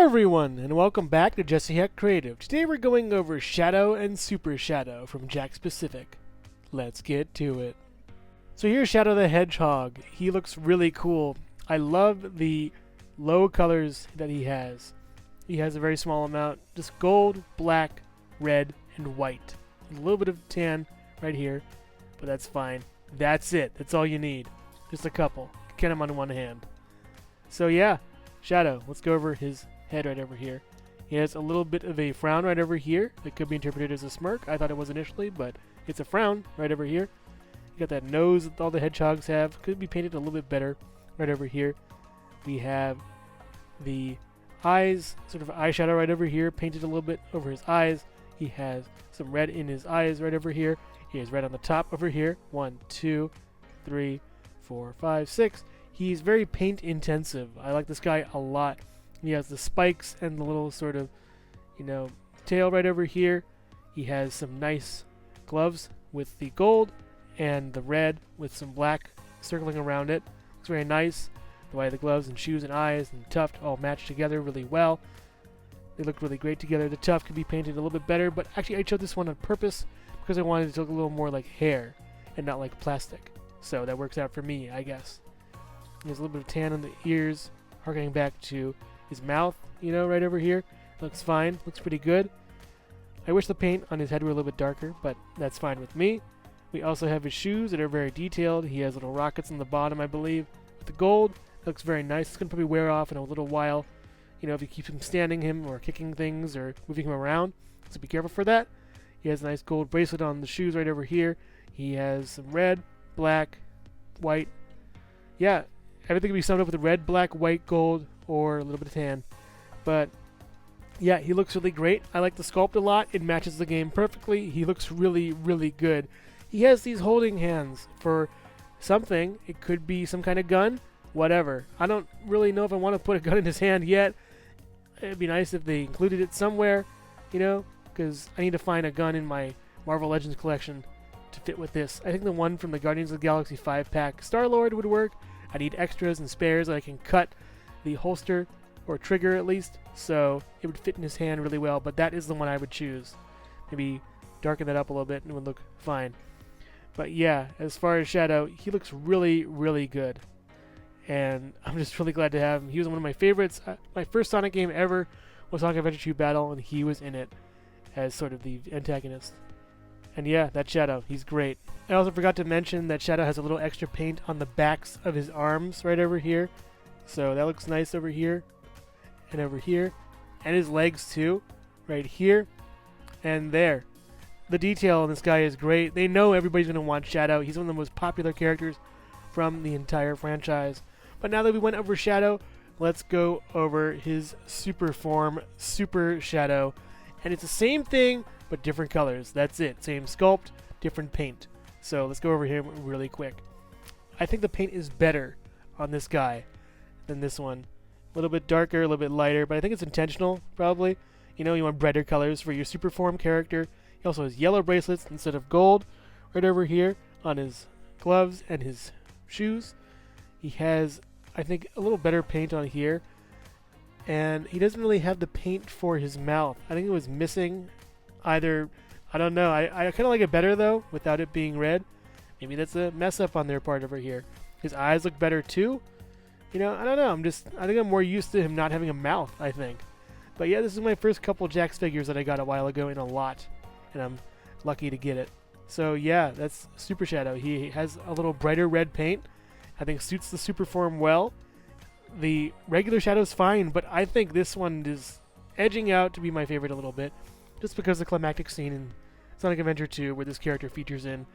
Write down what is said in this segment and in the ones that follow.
everyone, and welcome back to Jakks Creative. Today we're going over Shadow and Super Shadow from Jakks Pacific. Let's get to it. So here's Shadow the Hedgehog. He looks really cool. I love the low colors that he has. He has a very small amount, just gold, black, red, and white. A little bit of tan right here, but that's fine. That's it. That's all you need. Just a couple. Count them on one hand. So yeah, Shadow. Let's go over his head right over here. He has a little bit of a frown right over here. It could be interpreted as a smirk. I thought it was initially, but it's a frown right over here. You got that nose that all the hedgehogs have. Could be painted a little bit better right over here. We have the eyes, sort of eyeshadow right over here, painted a little bit over his eyes. He has some red in his eyes right over here. He has red on the top over here. 1, 2, 3, 4, 5, 6. He's very paint intensive. I like this guy a lot. He has the spikes and the little sort of, tail right over here. He has some nice gloves with the gold and the red with some black circling around it. Looks very nice. The way the gloves and shoes and eyes and tuft all match together really well. They look really great together. The tuft could be painted a little bit better, but actually I chose this one on purpose because I wanted it to look a little more like hair and not like plastic. So that works out for me, I guess. There's a little bit of tan on the ears, harkening back to his mouth, right over here. Looks fine. Looks pretty good. I wish the paint on his head were a little bit darker, but that's fine with me. We also have his shoes that are very detailed. He has little rockets on the bottom, I believe. With the gold, looks very nice. It's going to probably wear off in a little while, if you keep him standing him or kicking things or moving him around. So be careful for that. He has a nice gold bracelet on the shoes right over here. He has some red, black, white. Yeah, everything can be summed up with red, black, white, gold, or a little bit of tan. But yeah, he looks really great. I like the sculpt a lot. It matches the game perfectly. He looks really, really good. He has these holding hands for something. It could be some kind of gun, whatever. I don't really know if I want to put a gun in his hand yet. It'd be nice if they included it somewhere, because I need to find a gun in my Marvel Legends collection to fit with this. I think the one from the Guardians of the Galaxy 5-pack Star-Lord would work. I need extras and spares that I can cut the holster or trigger at least, so it would fit in his hand really well, but that is the one I would choose. Maybe darken that up a little bit and it would look fine. But yeah, as far as Shadow, he looks really, really good. And I'm just really glad to have him. He was one of my favorites. My first Sonic game ever was Sonic Adventure 2 Battle, and he was in it as sort of the antagonist. And yeah, that Shadow, he's great. I also forgot to mention that Shadow has a little extra paint on the backs of his arms right over here. So that looks nice over here and over here. And his legs too, right here and there. The detail on this guy is great. They know everybody's going to want Shadow. He's one of the most popular characters from the entire franchise. But now that we went over Shadow, let's go over his super form, Super Shadow. And it's the same thing, but different colors. That's it. Same sculpt, different paint. So let's go over here really quick. I think the paint is better on this guy than this one. A little bit darker, a little bit lighter, but I think it's intentional, probably. You want brighter colors for your super form character. He also has yellow bracelets instead of gold right over here on his gloves and his shoes. He has, I think, a little better paint on here. And he doesn't really have the paint for his mouth. I think it was missing either. I don't know. I kind of like it better, though, without it being red. Maybe that's a mess up on their part over here. His eyes look better, too. I don't know. I think I'm more used to him not having a mouth, I think. But yeah, this is my first couple Jakks figures that I got a while ago in a lot. And I'm lucky to get it. So yeah, that's Super Shadow. He has a little brighter red paint. I think suits the super form well. The regular Shadow's fine, but I think this one is edging out to be my favorite a little bit. Just because of the climactic scene in Sonic Adventure 2 where this character features in.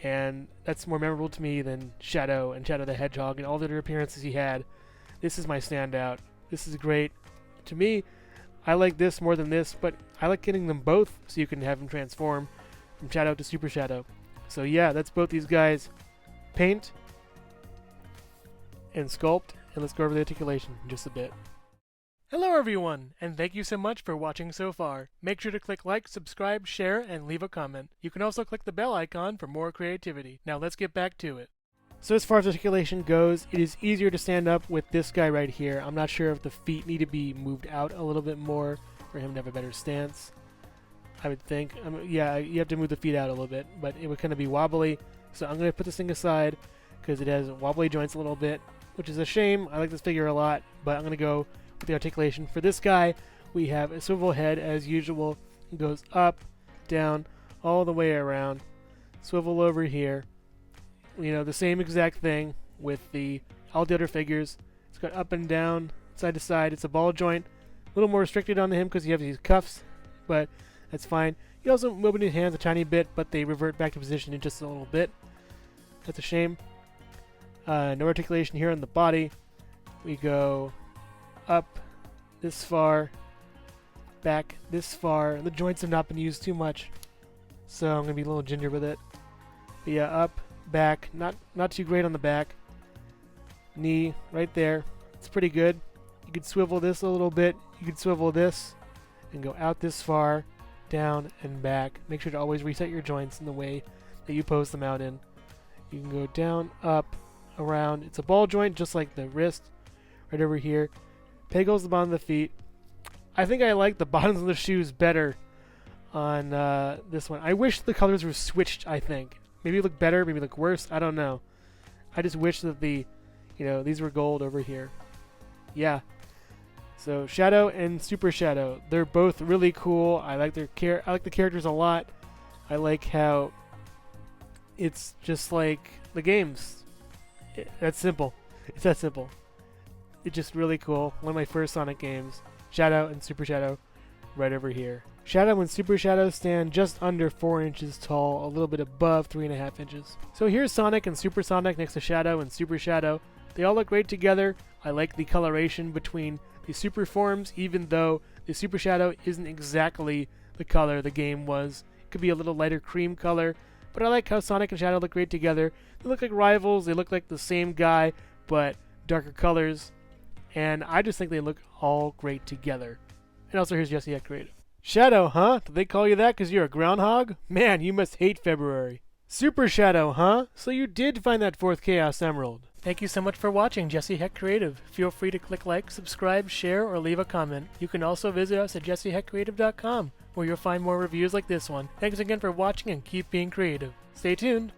And that's more memorable to me than Shadow and Shadow the Hedgehog and all the other appearances he had. This is my standout. This is great. To me, I like this more than this, but I like getting them both so you can have them transform from Shadow to Super Shadow. So yeah, that's both these guys. Paint and sculpt, and let's go over the articulation in just a bit. Hello everyone, and thank you so much for watching so far. Make sure to click like, subscribe, share, and leave a comment. You can also click the bell icon for more creativity. Now let's get back to it. So as far as articulation goes, it is easier to stand up with this guy right here. I'm not sure if the feet need to be moved out a little bit more for him to have a better stance. I would think. Yeah, you have to move the feet out a little bit, but it would kind of be wobbly. So I'm going to put this thing aside because it has wobbly joints a little bit, which is a shame. I like this figure a lot, but I'm going to go with the articulation. For this guy, we have a swivel head as usual. It goes up, down, all the way around. Swivel over here. You know, the same exact thing with all the other figures. It's got up and down, side to side. It's a ball joint. A little more restricted on him because you have these cuffs, but that's fine. You also move his hands a tiny bit, but they revert back to position in just a little bit. That's a shame. No articulation here on the body. We go up this far, back this far. The joints have not been used too much, so I'm going to be a little ginger with it. But yeah, up, back, not too great on the back. Knee right there. It's pretty good. You could swivel this a little bit. You could swivel this and go out this far, down and back. Make sure to always reset your joints in the way that you pose them out in. You can go down, up, around. It's a ball joint just like the wrist right over here. Peg holes the bottom of the feet. I think I like the bottoms of the shoes better on this one. I wish the colors were switched, I think. Maybe look better, maybe look worse. I don't know. I just wish that these were gold over here. Yeah. So Shadow and Super Shadow, they're both really cool. I like the characters a lot. I like how it's just like the games. That's simple. It's that simple. It's just really cool. One of my first Sonic games. Shadow and Super Shadow right over here. Shadow and Super Shadow stand just under 4 inches tall, a little bit above 3.5 inches. So here's Sonic and Super Sonic next to Shadow and Super Shadow. They all look great together. I like the coloration between the super forms, even though the Super Shadow isn't exactly the color the game was. It could be a little lighter cream color, but I like how Sonic and Shadow look great together. They look like rivals. They look like the same guy, but darker colors. And I just think they look all great together. And also here's Jesse at Creative. Shadow, huh? Did they call you that because you're a groundhog? Man, you must hate February. Super Shadow, huh? So you did find that 4th Chaos Emerald. Thank you so much for watching Jesse Heck Creative. Feel free to click like, subscribe, share, or leave a comment. You can also visit us at jesseheckcreative.com, where you'll find more reviews like this one. Thanks again for watching and keep being creative. Stay tuned.